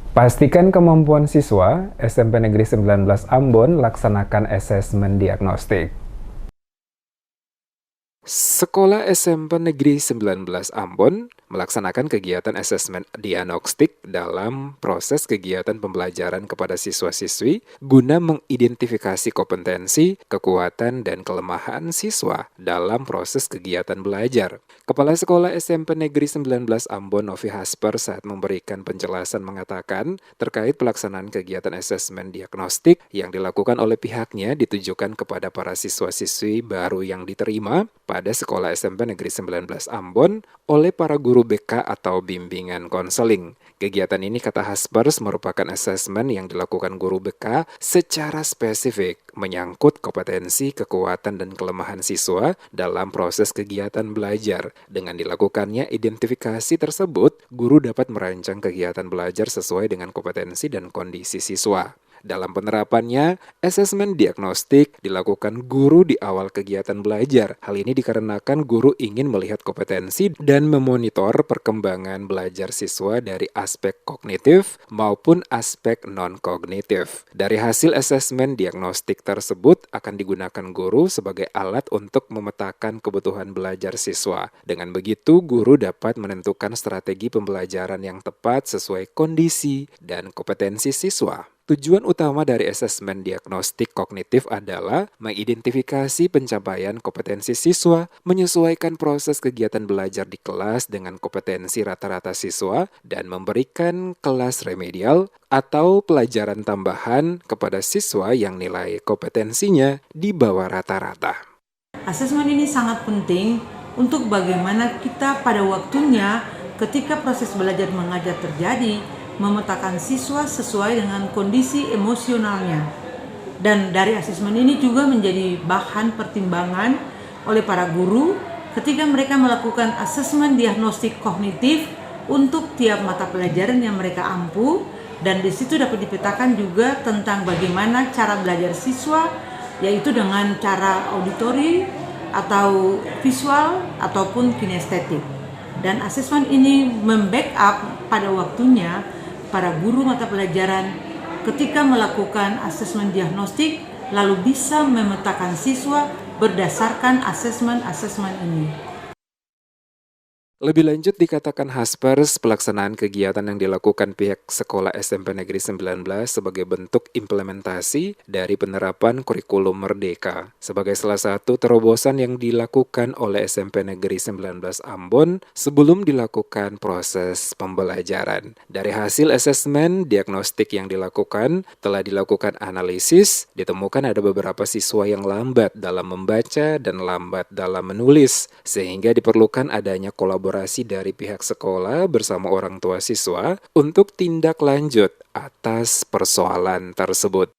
Pastikan kemampuan siswa, SMP Negeri 19 Ambon laksanakan asesmen diagnostik. Sekolah SMP Negeri 19 Ambon melaksanakan kegiatan asesmen diagnostik dalam proses kegiatan pembelajaran kepada siswa-siswi guna mengidentifikasi kompetensi, kekuatan, dan kelemahan siswa dalam proses kegiatan belajar. Kepala Sekolah SMP Negeri 19 Ambon Novi Hasper saat memberikan penjelasan mengatakan terkait pelaksanaan kegiatan asesmen diagnostik yang dilakukan oleh pihaknya ditujukan kepada para siswa-siswi baru yang diterima pada Sekolah SMP Negeri 19 Ambon oleh para guru BK atau bimbingan konseling. Kegiatan ini, kata Haspers, merupakan asesmen yang dilakukan guru BK secara spesifik menyangkut kompetensi, kekuatan, dan kelemahan siswa dalam proses kegiatan belajar. Dengan dilakukannya identifikasi tersebut, guru dapat merancang kegiatan belajar sesuai dengan kompetensi dan kondisi siswa. Dalam penerapannya, asesmen diagnostik dilakukan guru di awal kegiatan belajar. Hal ini dikarenakan guru ingin melihat kompetensi dan memonitor perkembangan belajar siswa dari aspek kognitif maupun aspek non-kognitif. Dari hasil asesmen diagnostik tersebut akan digunakan guru sebagai alat untuk memetakan kebutuhan belajar siswa. Dengan begitu, guru dapat menentukan strategi pembelajaran yang tepat sesuai kondisi dan kompetensi siswa. Tujuan utama dari asesmen diagnostik kognitif adalah mengidentifikasi pencapaian kompetensi siswa, menyesuaikan proses kegiatan belajar di kelas dengan kompetensi rata-rata siswa, dan memberikan kelas remedial atau pelajaran tambahan kepada siswa yang nilai kompetensinya di bawah rata-rata. Asesmen ini sangat penting untuk bagaimana kita pada waktunya ketika proses belajar mengajar terjadi, memetakan siswa sesuai dengan kondisi emosionalnya. Dan dari asesmen ini juga menjadi bahan pertimbangan oleh para guru ketika mereka melakukan asesmen diagnostik kognitif untuk tiap mata pelajaran yang mereka ampu, dan di situ dapat dipetakan juga tentang bagaimana cara belajar siswa, yaitu dengan cara auditori atau visual ataupun kinestetik. Dan asesmen ini membackup pada waktunya para guru mata pelajaran ketika melakukan asesmen diagnostik lalu bisa memetakan siswa berdasarkan asesmen ini. Lebih lanjut dikatakan Haspers, pelaksanaan kegiatan yang dilakukan pihak Sekolah SMP Negeri 19 sebagai bentuk implementasi dari penerapan kurikulum Merdeka. Sebagai salah satu terobosan yang dilakukan oleh SMP Negeri 19 Ambon sebelum dilakukan proses pembelajaran. Dari hasil asesmen diagnostik yang dilakukan, telah dilakukan analisis, ditemukan ada beberapa siswa yang lambat dalam membaca dan lambat dalam menulis, sehingga diperlukan adanya kolaborasi dari pihak sekolah bersama orang tua siswa untuk tindak lanjut atas persoalan tersebut.